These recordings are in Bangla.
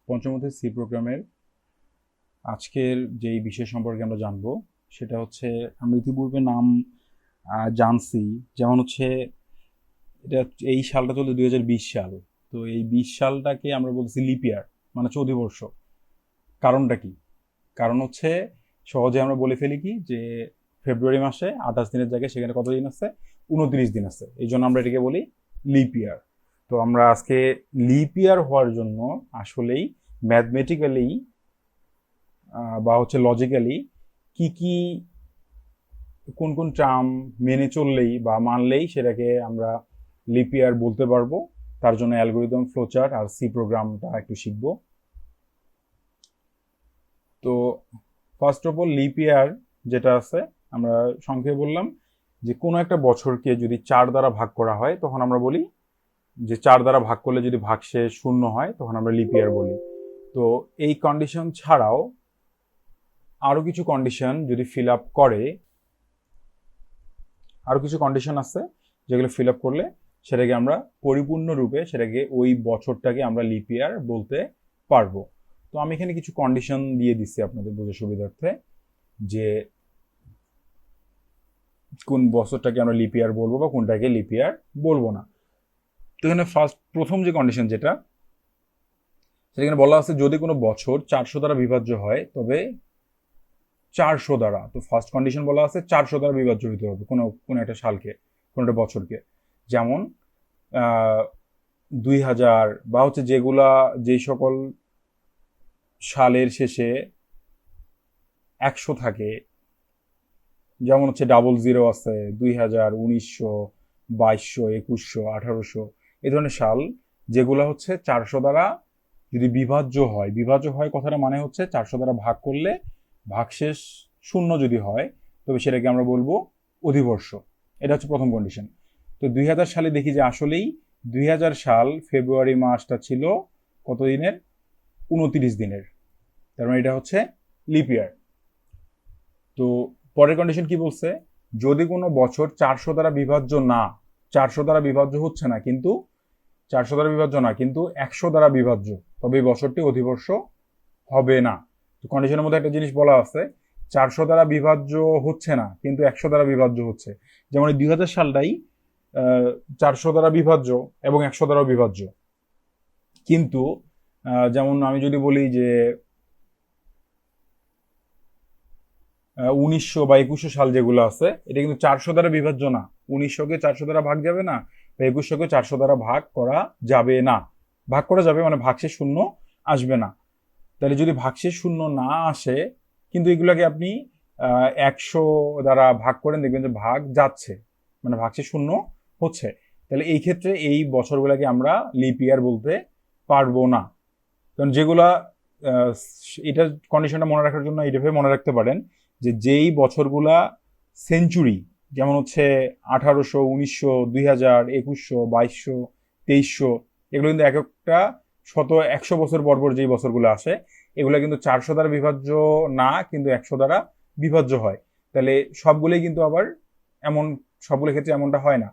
পঞ্চমতে সি প্রোগ্রামের আজকের যেই বিষয় সম্পর্কে আমরা জানবো সেটা হচ্ছে আমরা ইতিপূর্বে নাম জানছি, যেমন হচ্ছে এটা এই সালটা চলছে 2020 সাল। তো এই 20 সালটাকে আমরা বলছি লিপ ইয়ার, মানে হচ্ছে অধিবর্ষ। কারণটা কি? কারণ হচ্ছে সহজে আমরা বলে ফেলি কি যে ফেব্রুয়ারি মাসে 28 দিনের জায়গায় সেখানে কত দিন আছে? 29 দিন আছে, এই জন্য আমরা এটাকে বলি লিপ ইয়ার। তো আমরা আজকে লিপ ইয়ার হওয়ার জন্য আসলেই ম্যাথমেটিক্যালি বা হচ্ছে লজিক্যালি কি কি কোন কোন টার্ম মেনে চললেই বা মানলেই সেটাকে আমরা লিপ ইয়ার বলতে পারবো, তার জন্য অ্যালগোরিদম, ফ্লোচার্ট আর সি প্রোগ্রামটা একটু শিখবো। তো ফার্স্ট অফ অল লিপ ইয়ার যেটা আছে, আমরা সংক্ষেপে বললাম যে কোনো একটা বছরকে যদি 4 দ্বারা ভাগ করা হয় তখন আমরা বলি যে 4 দ্বারা ভাগ করলে যদি ভাগশেষ 0 হয় তখন আমরা লিপ ইয়ার বলি। তো এই কন্ডিশন ছাড়াও আরো কিছু কন্ডিশন যদি ফিল আপ করে, আরো কিছু কন্ডিশন আছে যেগুলো ফিল আপ করলে সেটাকে আমরা পরিপূর্ণরূপে সেটাকে ওই বছরটাকে আমরা লিপ ইয়ার বলতে পারবো। তো আমি এখানে কিছু কন্ডিশন দিয়ে দিচ্ছি আপনাদের বোঝার সুবিধার্থে যে কোন বছরটাকে আমরা লিপ ইয়ার বলবো বা কোনটাকে লিপ ইয়ার বলবো না। তো এখানে প্রথম যে কন্ডিশন যেটা, সেখানে বলা আছে যদি কোনো বছর 400 দ্বারা বিভাজ্য হয় তবে 400 দ্বারা, তো ফার্স্ট কন্ডিশন বলা আছে 400 দ্বারা বিভাজ্য হতে হবে কোনো একটা সালকে, কোনো একটা বছরকে। যেমন 2000 বা হচ্ছে যেই সকল সালের শেষে 100 থাকে, যেমন হচ্ছে 00 আছে, 2000, 1900, 2200, 2100, 1800, এই ধরনের সাল যেগুলো হচ্ছে 400 দ্বারা যদি বিভাজ্য হয় কথাটা মানে হচ্ছে 400 দ্বারা ভাগ করলে ভাগশেষ 0 যদি হয় তবে সেটাকে আমরা বলবো অধিবর্ষ। এটা হচ্ছে প্রথম কন্ডিশন। তো 2000 সালে দেখি যে আসলেই 2000 সাল ফেব্রুয়ারি মাসটা ছিল কত দিনের? 29 দিনের। তার মানে এটা হচ্ছে লিপ ইয়ার। তো পরের কন্ডিশন কি বলছে? যদি কোনো বছর 400 দ্বারা বিভাজ্য না, 400 দ্বারা বিভাজ্য হচ্ছে না কিন্তু 400 দ্বারা বিভাজ্য না কিন্তু 100 দ্বারা বিভাজ্য, তবে এই বছরটি অধিবর্ষ হবে না। তো কন্ডিশনের মধ্যে একটা জিনিস বলা আছে, 400 দ্বারা বিভাজ্য হচ্ছে না কিন্তু 100 দ্বারা বিভাজ্য হচ্ছে। যেমন এই 2000 সালটাই 400 দ্বারা বিভাজ্য এবং 100 দ্বারাও বিভাজ্য, কিন্তু যেমন আমি যদি বলি যে 1900 বা 2100 সাল যেগুলো আছে এটা কিন্তু 400 দ্বারা বিভাজ্য না। 1900-কে 400 দ্বারা ভাগ যাবে না, বা 2100-কে 400 দ্বারা ভাগ করা যাবে না। ভাগ করা যাবে মানে ভাগশেষ 0 আসবে না। তাহলে যদি ভাগশেষ 0 না আসে কিন্তু এগুলাকে আপনি 100 দ্বারা ভাগ করেন, দেখবেন যে ভাগ যাচ্ছে, মানে ভাগশেষ 0 হচ্ছে, তাহলে এই ক্ষেত্রে এই বছরগুলোকে আমরা লিপ ইয়ার বলতে পারবো না। কারণ যেগুলা এটা কন্ডিশনটা মনে রাখার জন্য এইভাবে মনে রাখতে পারেন যে যেই বছরগুলা সেঞ্চুরি, যেমন হচ্ছে 1800, 1900, 2000, 2100, 2200, 2300, এগুলো কিন্তু এক একটা 100 বছর পর যেই বছরগুলো আসে এগুলো কিন্তু 400 দ্বারা বিভাজ্য না কিন্তু 100 দ্বারা বিভাজ্য হয়। তাহলে সবগুলোই কিন্তু আবার সবগুলো ক্ষেত্রে এমনটা হয় না।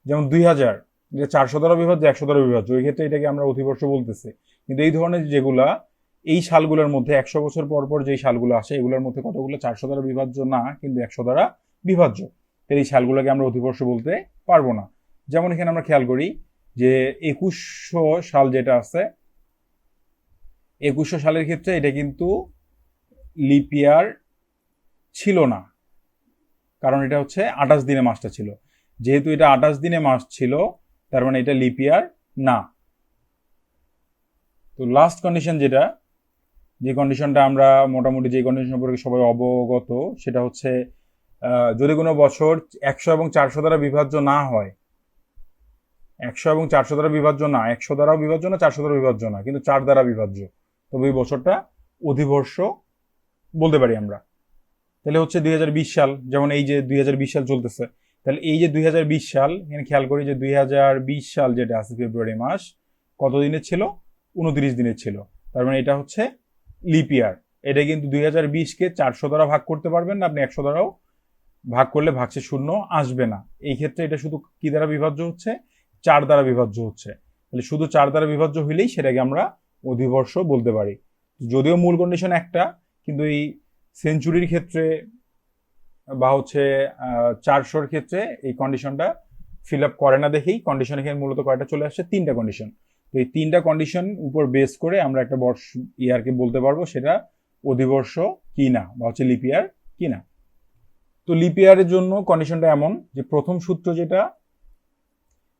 যেমন 2000 যেটা 400 দ্বারা বিভাজ্য, 100 দ্বারা বিভাজ্য, ওই ক্ষেত্রে এটাকে আমরা অধিবর্ষ বলতেছি। কিন্তু এই ধরনের যেগুলা এই সালগুলোর মধ্যে 100 বছর পর যেই সালগুলো আসে এগুলোর মধ্যে কতগুলো 400 দ্বারা বিভাজ্য না কিন্তু 100 দ্বারা বিভাজ্য, তাই এই সালগুলোকে আমরা অধিবর্ষ বলতে পারবো না। যেমন এখানে আমরা খেয়াল করি যে 2100 সাল যেটা আছে, 2100 সালের ক্ষেত্রে এটা কিন্তু লিপ ইয়ার ছিল না, কারণ এটা হচ্ছে 28 দিনে মাসটা ছিল। যেহেতু এটা 28 দিনে মাস ছিল তার মানে এটা লিপ ইয়ার না। তো লাস্ট কন্ডিশন যেটা, যে কন্ডিশনটা আমরা মোটামুটি যে কন্ডিশন সম্পর্কে সবাই অবগত, সেটা হচ্ছে যদি কোনো বছর 100 এবং 400 দ্বারা বিভাজ্য না হয়, 100 এবং 400 দ্বারা বিভাজ্য না, 100 দ্বারাও বিভাজ্য না, 400 দ্বারা বিভাজ্য না, কিন্তু 4 দ্বারা বিভাজ্য, তবে এই বছরটা অধিবর্ষ বলতে পারি আমরা। তাহলে হচ্ছে 2020 সাল, যেমন এই যে 2020 সাল চলতেছে, তাহলে এই যে 2020 সাল, এখানে খেয়াল করি যে 2020 সাল যেটা আছে ফেব্রুয়ারি মাস কত দিনের ছিল? 29 দিনের ছিল। তার মানে এটা হচ্ছে লিপ ইয়ার। এটা কিন্তু 2020-কে 400 দ্বারা ভাগ করতে পারবেন না, আপনি 100 দ্বারাও ভাগ করলে ভাগশেষ 0 আসবে না। এই ক্ষেত্রে এটা শুধু কি দ্বারা বিভাজ্য হচ্ছে? 4 দ্বারা বিভাজ্য হচ্ছে। তাহলে শুধু 4 দ্বারা বিভাজ্য হইলেই সেটাকে আমরা অধিবর্ষ বলতে পারি। যদিও মূল কন্ডিশন একটা, কিন্তু এই সেঞ্চুরির ক্ষেত্রে বা হচ্ছে 400-র ক্ষেত্রে এই কন্ডিশনটা ফিল আপ করে না দেখেই কন্ডিশন এখানে মূলত কয়টা চলে আসছে, 3টা কন্ডিশন। তো এই 3টা কন্ডিশন উপর বেস করে আমরা একটা বর্ষ ইয়ারকে বলতে পারবো সেটা অধিবর্ষ কি না বা হচ্ছে লিপ ইয়ার কি না। তো লিপ ইয়ারের জন্য কন্ডিশনটা এমন যে প্রথম সূত্র যেটা,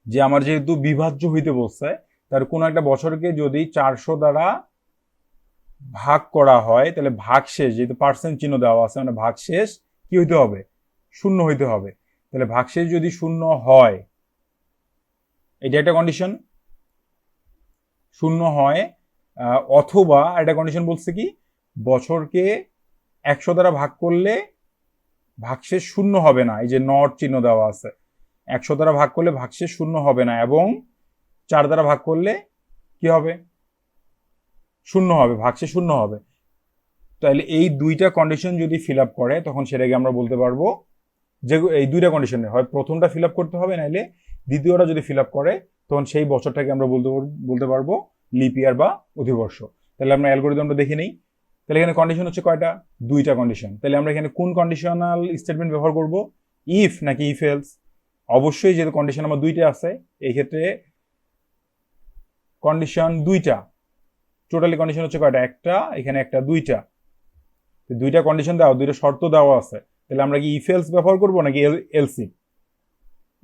যে আমার যেহেতু বিভাজ্য হইতে বলছে, তার কোনো একটা বছরকে যদি 400 দ্বারা ভাগ করা হয় তাহলে ভাগশেষ, যেহেতু পার্সেন্ট চিহ্ন দেওয়া আছে, মানে ভাগশেষ কি হইতে হবে, শূন্য হইতে হবে। তাহলে ভাগশেষ যদি শূন্য হয়, এটা একটা কন্ডিশন, শূন্য হয়, অথবা একটা কন্ডিশন বলছে কি, বছরকে 100 দ্বারা ভাগ করলে ভাগশেষ শূন্য হবে না, এই যে নট চিহ্ন দেওয়া আছে, 100 দ্বারা ভাগ করলে ভাগশেষ শূন্য হবে না, এবং 4 দ্বারা ভাগ করলে কি হবে, শূন্য হবে, ভাগশেষ শূন্য হবে। তাহলে এই দুইটা কন্ডিশন যদি ফিল আপ করে তখন সেটাকে আমরা বলতে পারবো যে এই দুইটা কন্ডিশনে হয় প্রথমটা ফিল আপ করতে হবে, নাইলে দ্বিতীয়টা যদি ফিল আপ করে তখন সেই বছরটাকে আমরা বলতে পারবো লিপ ইয়ার বা অধিবর্ষ। তাহলে আমরা অ্যালগরিদমটা দেখে নিই। তাহলে এখানে কন্ডিশন হচ্ছে কয়টা, দুইটা কন্ডিশন। তাহলে আমরা এখানে কোন কন্ডিশনাল স্টেটমেন্ট ব্যবহার করব, ইফ নাকি ইফ এলস? অবশ্যই যেহেতু কন্ডিশন আমার দুইটা আছে, এই ক্ষেত্রে কন্ডিশন দুইটা, টোটালি কন্ডিশন হচ্ছে কয়টা, একটা, এখানে একটা, দুইটা, দুইটা কন্ডিশন দেওয়া, দুইটা শর্ত দেওয়া আছে। তাহলে আমরা কি ইফ এলস ব্যবহার করবো নাকি এলসি,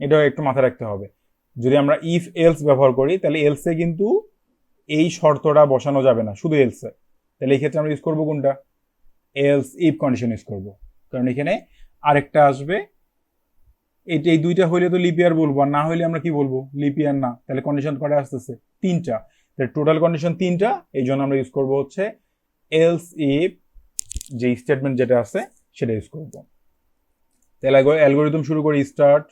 এটাও একটু মাথায় রাখতে হবে। যদি আমরা ইফ এলস ব্যবহার করি তাহলে এলসে কিন্তু এই শর্তটা বসানো যাবে না, শুধু এলসে। তাহলে এই ক্ষেত্রে আমরা ইউজ করবো কোনটা, এলস ইফ কন্ডিশন ইউজ করবো, কারণ এখানে আরেকটা আসবে, এই দুইটা হইলে তো লিপ ইয়ার বলবো, আর না হইলে আমরা কি বলবো, লিপ ইয়ার না। তাহলে কন্ডিশন কটা আসতেছে, তিনটা, তাহলে টোটাল কন্ডিশন তিনটা, এই জন্য আমরা ইউজ করবো হচ্ছে এলস ইফ, যে স্টেটমেন্ট যেটা আছে সেটা ইউজ করবো। তাহলে অ্যালগরিদম শুরু করি, স্টার্ট।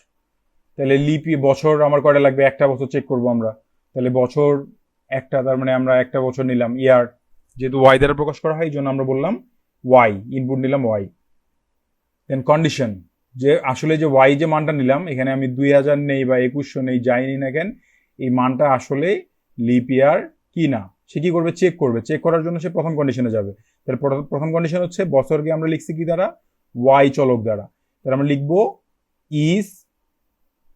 তাহলে লিপ বছর আমার কয়টা লাগবে, একটা বছর চেক করবো আমরা। তাহলে বছর একটা, তার মানে আমরা একটা বছর নিলাম, ইয়ার যেহেতু ওয়াই দ্বারা প্রকাশ করা হয় এই জন্য আমরা বললাম ওয়াই, ইনপুট নিলাম ওয়াই। দেন কন্ডিশন, যে আসলে যে ওয়াই যে মানটা নিলাম, এখানে আমি 2000 নেই বা 2100 নেই, যাই নি না কেন, এই মানটা আসলে লিপ ইয়ার কি না সে কি করবে, চেক করবে। চেক করার জন্য সে প্রথম কন্ডিশনে যাবে। তাহলে প্রথম কন্ডিশন হচ্ছে বছরকে আমরা লিখছি কি দ্বারা, ওয়াই চলক দ্বারা। তাহলে আমরা লিখবো ইজ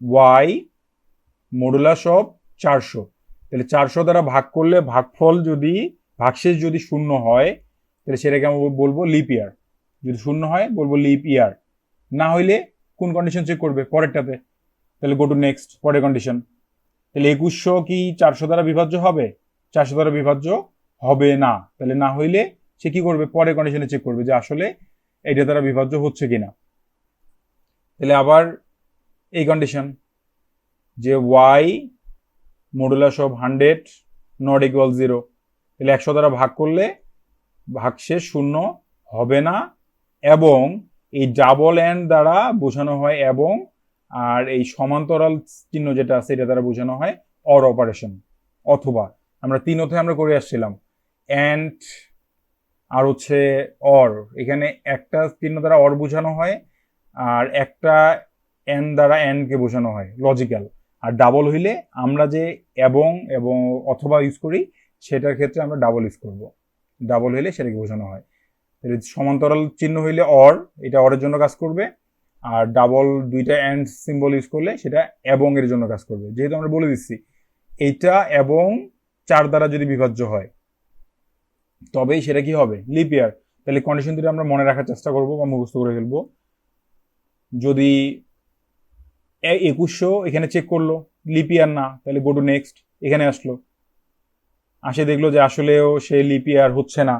ওয়াই মডুলাস অফ 400। তাহলে 400 দ্বারা ভাগ করলে ভাগফল যদি, ভাগশেষ যদি শূন্য হয় তাহলে সেটাকে আমরা বলবো লিপ ইয়ার। যদি শূন্য হয় বলবো লিপ ইয়ার, না হইলে কোন কন্ডিশন চেক করবে, পরেরটাতে। তাহলে গো টু নেক্সট, পরের কন্ডিশন। তাহলে 2100 কি 400 দ্বারা বিভাজ্য হবে, 400 দ্বারা বিভাজ্য হবে না। তাহলে না হইলে সে কি করবে, পরের কন্ডিশনে চেক করবে যে আসলে এটা দ্বারা বিভাজ্য হচ্ছে কিনা। তাহলে আবার এই কন্ডিশন, যে Y modulus of 100 not equal 0। তাহলে 100 দ্বারা ভাগ করলে ভাগশেষ শূন্য হবে না, এবং এই ডাবল এন্ড দ্বারা বোঝানো হয় এবং, আর এই সমান্তরাল চিহ্ন যেটা আছে এটা দ্বারা বোঝানো হয় অর অপারেশন। অথবা আমরা তিন অধ্যায়ে আমরা করে আসছিলাম এন্ড আর হচ্ছে অর, এখানে একটা চিহ্ন দ্বারা অর বোঝানো হয়, আর একটা এন দ্বারা এন কে বোঝানো হয়, লজিক্যাল। আর ডাবল হইলে আমরা যে এবং এবং অথবা ইউজ করি সেটার ক্ষেত্রে আমরা ডাবল ইউজ করব, ডাবল হইলে সেটাকে বোঝানো হয়। সমান্তরাল চিহ্ন হইলে অর, এটা অরের জন্য কাজ করবে, আর ডাবল দুইটা এন্ড সিম্বল ইউজ করলে সেটা এবং এর জন্য কাজ করবে। যেহেতু আমরা বলে দিচ্ছি এইটা এবং 4 দ্বারা যদি বিভাজ্য হয় তবেই সেটা কি হবে, লিপ ইয়ার। তাহলে কন্ডিশন দুটো আমরা মনে রাখার চেষ্টা করবো বা মুখস্থ করে ফেলবো। যদি 2100 এখানে চেক করলো লিপ ইয়ার না, তাহলে গো টু নেক্সট, এখানে আসলো, আসে দেখলো যে আসলেও সে লিপ ইয়ার হচ্ছে না,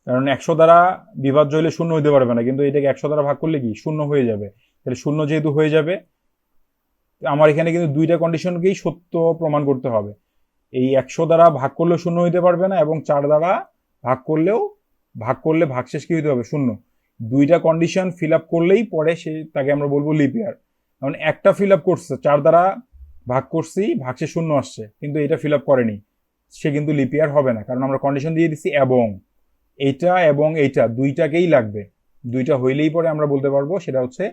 কারণ 100 দ্বারা বিভাজ্য হলে শূন্য হইতে পারবে না, কিন্তু এটাকে 100 দ্বারা ভাগ করলে কি শূন্য হয়ে যাবে। তাহলে শূন্য যেহেতু হয়ে যাবে, আমার এখানে কিন্তু দুইটা কন্ডিশনকেই সত্য প্রমাণ করতে হবে। এই 100 দ্বারা ভাগ করলেও শূন্য হইতে পারবে না, এবং 4 দ্বারা ভাগ করলে ভাগশেষ কি হইতে হবে, শূন্য। দুইটা কন্ডিশন ফিল আপ করলেই পরে সে তাকে আমরা বলবো লিপ ইয়ার। কারণ একটা ফিল আপ করছে, 4 দ্বারা ভাগ করছি, ভাগশেষ শূন্য আসছে, কিন্তু এটা ফিল আপ করেনি, সে কিন্তু লিপ ইয়ার হবে না, কারণ আমরা কন্ডিশন দিয়ে দিচ্ছি এবং এইটা এবং এইটা দুইটাকেই লাগবে, দুইটা হইলেই পরে আমরা বলতে পারবো সেটা হচ্ছে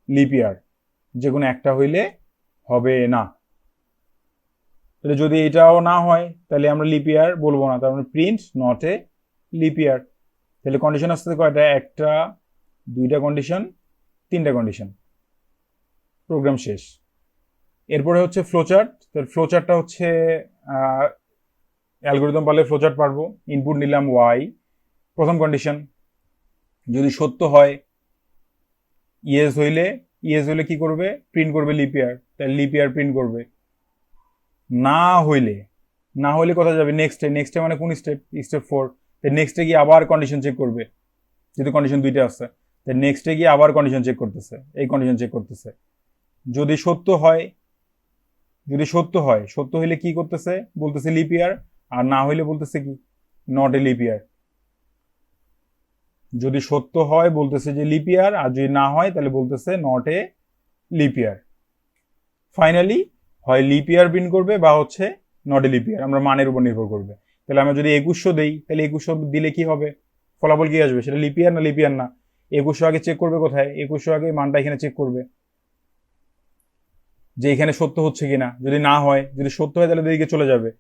লিপ ইয়ার, যে কোনো একটা হইলে হবে না। তাহলে যদি এটাও না হয় তাহলে আমরা লিপ ইয়ার বলবো না, তার মানে প্রিন্ট নট এ লিপ ইয়ার। তাহলে কন্ডিশন আসছে কয়টা, একটা, দুইটা কন্ডিশন, তিনটা কন্ডিশন, প্রোগ্রাম শেষ। এরপরে হচ্ছে ফ্লোচার্ট। তার ফ্লোচার্টটা হচ্ছে অ্যালগোরিদম পারলে ফ্লোচার্ট পারবো। ইনপুট নিলাম ওয়াই, প্রথম কন্ডিশন যদি সত্য হয়, ইয়েস হইলে কি করবে, প্রিন্ট করবে লিপ ইয়ার, তাহলে লিপ ইয়ার প্রিন্ট করবে। না হইলে কোথায় যাবে, নেক্সটে মানে কোন স্টেপ, স্টেপ 4। নেক্সটে গিয়ে আবার কন্ডিশন চেক করবে, যেহেতু কন্ডিশন দুইটা আছে, নেক্সটে গিয়ে আবার কন্ডিশন চেক করতেছে, এই কন্ডিশন চেক করতেছে। যদি সত্য হয়, সত্য হইলে কি করতেছে, বলতেছে লিপ ইয়ার, আর না হইলে বলতেছে কি, নট এ লিপ ইয়ার। যদি সত্য হয় বলতেছে যে লিপ ইয়ার, আর যদি না হয় তাহলে বলতেছে not a leap year. Finally হয় লিপ ইয়ার প্রিন্ট করবে বা হচ্ছে নট এ লিপ ইয়ার, আমরা মানের উপর নির্ভর করবে। তাহলে আমরা যদি 2100 দেই, তাহলে 2100 দিলে কি হবে, ফলাফল কি আসবে, সেটা লিপ ইয়ার না লিপ ইয়ার না। 2100 আগে চেক করবে কোথায়, 2100 আগে মানটা এখানে চেক করবে যে এখানে সত্য হচ্ছে কিনা। যদি না হয়, যদি সত্য হয় তাহলে এদিকে চলে যাবে,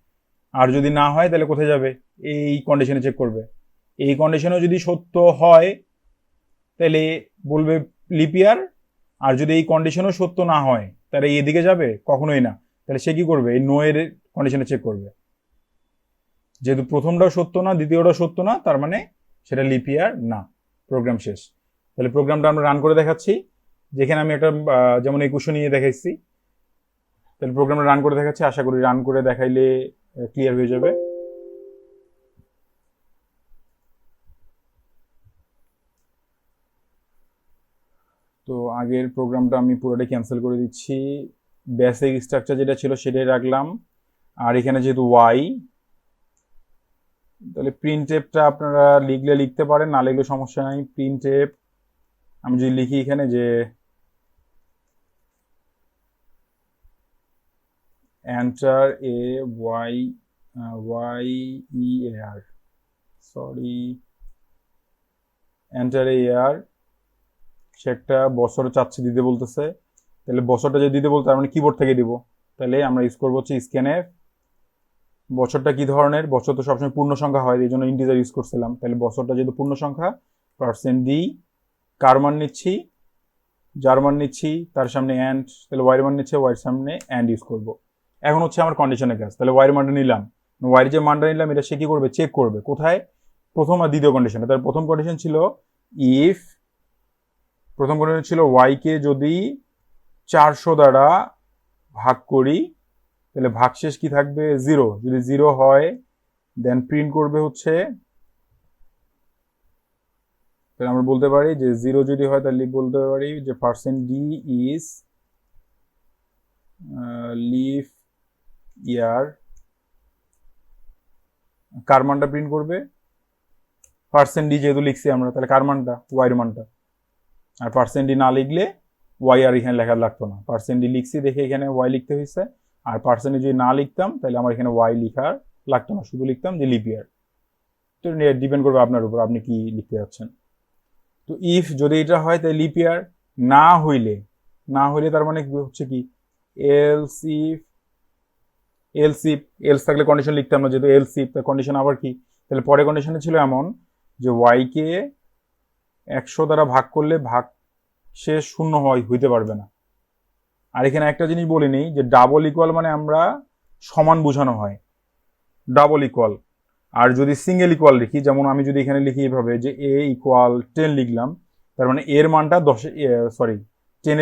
আর যদি না হয় তাহলে কোথায় যাবে, এই কন্ডিশনে চেক করবে। এই কন্ডিশনেও যদি সত্য হয় তাহলে বলবে লিপ ইয়ার, আর যদি এই কন্ডিশনও সত্য না হয় তাহলে এদিকে যাবে, কখনোই না। তাহলে সে কি করবে, এই নো এর কন্ডিশনে চেক করবে। যেহেতু প্রথমটাও সত্য না, দ্বিতীয়টাও সত্য না, তার মানে সেটা লিপ ইয়ার না, প্রোগ্রাম শেষ। তাহলে প্রোগ্রামটা আমরা রান করে দেখাচ্ছি, যেখানে আমি একটা যেমন 2100 নিয়ে দেখাইছি। তাহলে প্রোগ্রামটা রান করে দেখাচ্ছি, আশা করি রান করে দেখাইলে ক্লিয়ার হয়ে যাবে। তো আগের প্রোগ্রামটা আমি পুরোটাই ক্যান্সেল করে দিচ্ছি, বেসিক স্ট্রাকচার যেটা ছিল সেটাই রাখলাম। আর এখানে যেহেতু ওয়াই, তাহলে প্রিন্টএফটা আপনারা লিখলে লিখতে পারেন, না লিখলে সমস্যা নাই। প্রিন্টএফ আমি যদি লিখি এখানে যে enter a Y E R, sorry, enter a year, সে একটা বছর চাচ্ছে দিতে বলতেছে। তাহলে বছরটা যদি দিতে বলতে, তার মানে কিবোর্ড থেকে দিব। তাহলে আমরা ইউজ করবো হচ্ছে স্ক্যানএফ। বছরটা কি ধরনের, বছর তো সবসময় পূর্ণ সংখ্যা হয়, এই জন্য ইন্টিজার ইউজ করছিলাম। তাহলে বছরটা যেহেতু পূর্ণ সংখ্যা, %d, কার মান নিচ্ছি, যার মান নিচ্ছি, তার সামনে অ্যান্ড, তাহলে ওয়াইয়ের মান নিচ্ছে, ওয়াইয়ের সামনে অ্যান্ড ইউজ করব। এখন হচ্ছে আমার কন্ডিশনের কাজ। তাহলে ওয়াইয়ের মানটা নিলাম, ওয়াইয়ের যে মানটা নিলাম এটা সে কি করবে, চেক করবে কোথায়, প্রথম আর দ্বিতীয় কন্ডিশনে। তার প্রথম কন্ডিশন ছিল ইফ, প্রথম কন্ডিশন ছিল ওয়াইকে যদি 400 দ্বারা ভাগ করি তাহলে ভাগশেষ কি থাকবে, 0। যদি 0 হয় দেন প্রিন্ট করবে হচ্ছে, তাহলে আমরা বলতে পারি যে 0 যদি হয় তাহলে বলতে পারি যে %d ইজ লিপ ইয়ার, কার মানটা প্রিন্ট করবে, %d যেহেতু লিখছি আমরা, তাহলে কার মানটা, ওয়াইয়ের মানটা। আর %d না লিখলে ওয়াই আর এখানে লেখা লাগতো না, %d লিখছি দেখে এখানে ওয়াই লিখতে হয়েছে। আর % যদি না লিখতাম তাহলে আমার এখানে ওয়াই লিখার লাগতো না, শুধু লিখতাম যে লিপ ইয়ার। তো ডিপেন্ড করবে আপনার উপর, আপনি কি লিখতে যাচ্ছেন। তো ইফ যদি এটা হয় তাহলে লিপ ইয়ার, না হইলে তার মানে হচ্ছে কি, এলস থাকলে কন্ডিশন লিখতাম না, যেহেতু এলস ইফ তার কন্ডিশন আবার কি, তাহলে পরে কন্ডিশনে ছিল এমন যে ওয়াইকে 100 দ্বারা ভাগ করলে ভাগ শেষ 0 হইতে পারবে না। আর এখানে একটা জিনিস বলে নেই যে ডাবল ইকুয়াল মানে আমরা সমান বোঝানো হয়, ডাবল ইকুয়াল। আর যদি সিঙ্গেল ইকুয়াল লিখি, যেমন আমি যদি এখানে লিখি এইভাবে যে a = 10 লিখলাম, তার মানে এর মানটা 10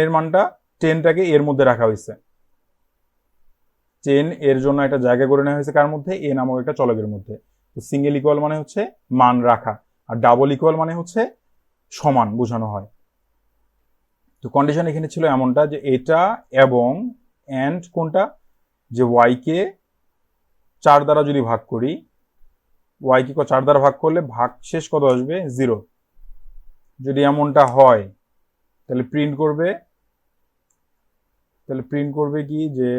এর মানটা 10টাকে এর মধ্যে রাখা হয়েছে। 10 এর জন্য একটা জায়গা করে নেওয়া হয়েছে কার মধ্যে, a নামক একটা চলকের মধ্যে। তো সিঙ্গেল ইকুয়াল মানে হচ্ছে মান রাখা, আর ডাবল ইকুয়াল মানে হচ্ছে সমান বোঝানো হয়। তো কন্ডিশন এখানে ছিল এমনটা যে এটা এবং এন্ড কোনটা, যে ওয়াইকে 4 দ্বারা যদি ভাগ করি, ওয়াইকে 4 দ্বারা ভাগ করলে ভাগ শেষ কত আসবে, 0। যদি এমনটা হয় তাহলে প্রিন্ট করবে কি যে,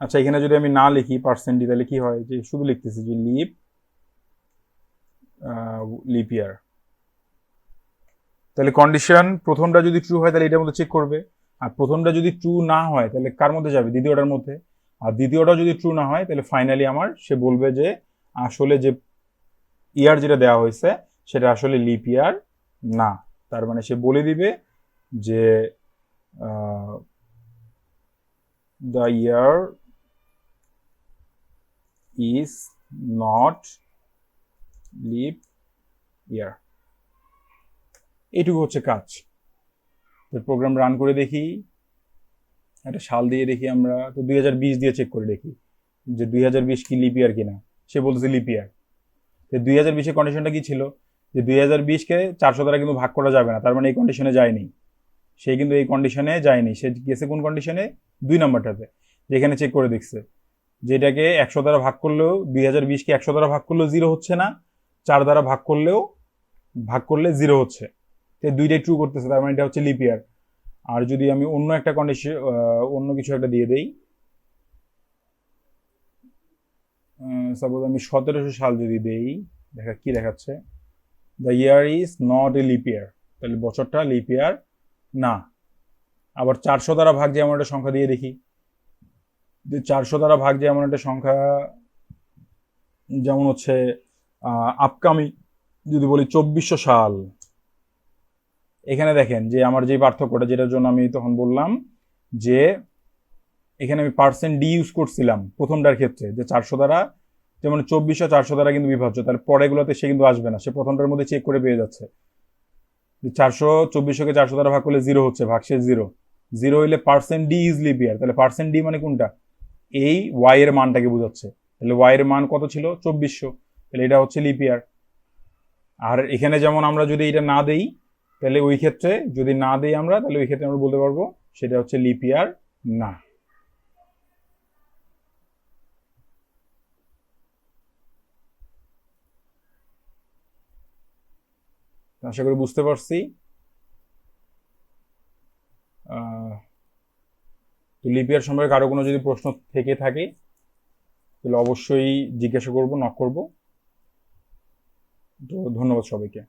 আচ্ছা এখানে যদি আমি না লিখি %d তাহলে কি হয়, যে শুধু লিখতেছি যে লিপ ইয়ার। তাহলে কন্ডিশন প্রথমটা যদি ট্রু হয় তাহলে এটার মধ্যে চেক করবে, আর প্রথমটা যদি ট্রু না হয় তাহলে কার মধ্যে যাবে, দ্বিতীয়টার মধ্যে। আর দ্বিতীয়টা যদি ট্রু না হয় তাহলে ফাইনালি আমার সে বলবে যে আসলে যে ইয়ার যেটা দেওয়া হয়েছে সেটা আসলে লিপ ইয়ার না। তার মানে সে বলে দিবে যে the year is not lip ইয়ার। এইটুকু হচ্ছে কাজ। প্রোগ্রাম রান করে দেখি, একটা সাল দিয়ে দেখি আমরা, তো 2020 দিয়ে চেক করে দেখি যে 2020 কি লিপ ইয়ার কিনা। সে বলতেছে লিপ ইয়ার। 2020 কন্ডিশনটা কি ছিল, যে 2020-কে 400 দ্বারা কিন্তু ভাগ করা যাবে না, তার মানে এই কন্ডিশনে যায়নি। সে কিন্তু এই কন্ডিশনে যায়নি, সে গেছে কোন কন্ডিশনে, 2 নাম্বারটাতে, যেখানে চেক করে দেখছে যেটাকে 100 দ্বারা ভাগ করলেও 2020-কে 100 দ্বারা ভাগ করলেও 0 হচ্ছে না, 4 দ্বারা ভাগ করলে 0 হচ্ছে। দুইটাই ট্রু করতেছে, তার মানে এটা হচ্ছে লিপ ইয়ার। আর যদি আমি অন্য একটা কন্ডিশন, অন্য কিছু একটা দিয়ে দেই, সাপোজ আমি 1700 সাল যদি দেই, কি দেখাচ্ছে, the year is not a leap ইয়ার, তাহলে বছরটা লিপ ইয়ার না। আবার 400 দ্বারা ভাগ যে এমন একটা সংখ্যা দিয়ে দেখি, যে 400 দ্বারা ভাগ যে এমন একটা সংখ্যা, যেমন হচ্ছে আপকামিং যদি বলি 2400 সাল, এখানে দেখেন যে আমার যে পার্থক্যটা, যেটার জন্য আমি তখন বললাম যে এখানে আমি % ইউজ করছিলাম প্রথমটার ক্ষেত্রে, যে 400 দ্বারা, যেমন 2400 400 দ্বারা কিন্তু বিভাজ্য, তার পরেগুলোতে সে কিন্তু আসবে না, সে প্রথমটার মধ্যে চেক করে পেয়ে যাচ্ছে। 2400-কে 400 দ্বারা ভাগ করলে 0 হচ্ছে, ভাগশেষ 0 হইলে % ইজ লিপ ইয়ার। তাহলে % মানে কোনটা, এই ওয়াই এর মানটাকে বোঝাচ্ছে। তাহলে ওয়াই এর মান কত ছিল, 2400, তাহলে এটা হচ্ছে লিপ ইয়ার। আর এখানে যেমন আমরা যদি এটা না দেই, তাহলে ওই ক্ষেত্রে যদি না দেই আমরা, তাহলে ওই ক্ষেত্রে আমরা বলতে পারবো সেটা হচ্ছে লিপ ইয়ার না। আশা করি বুঝতে পারছি। তো লিপ ইয়ার সম্পর্কে আরো কোনো যদি প্রশ্ন থেকে থাকে তাহলে অবশ্যই জিজ্ঞাসা করবো, নক করবো। তো ধন্যবাদ সবাইকে।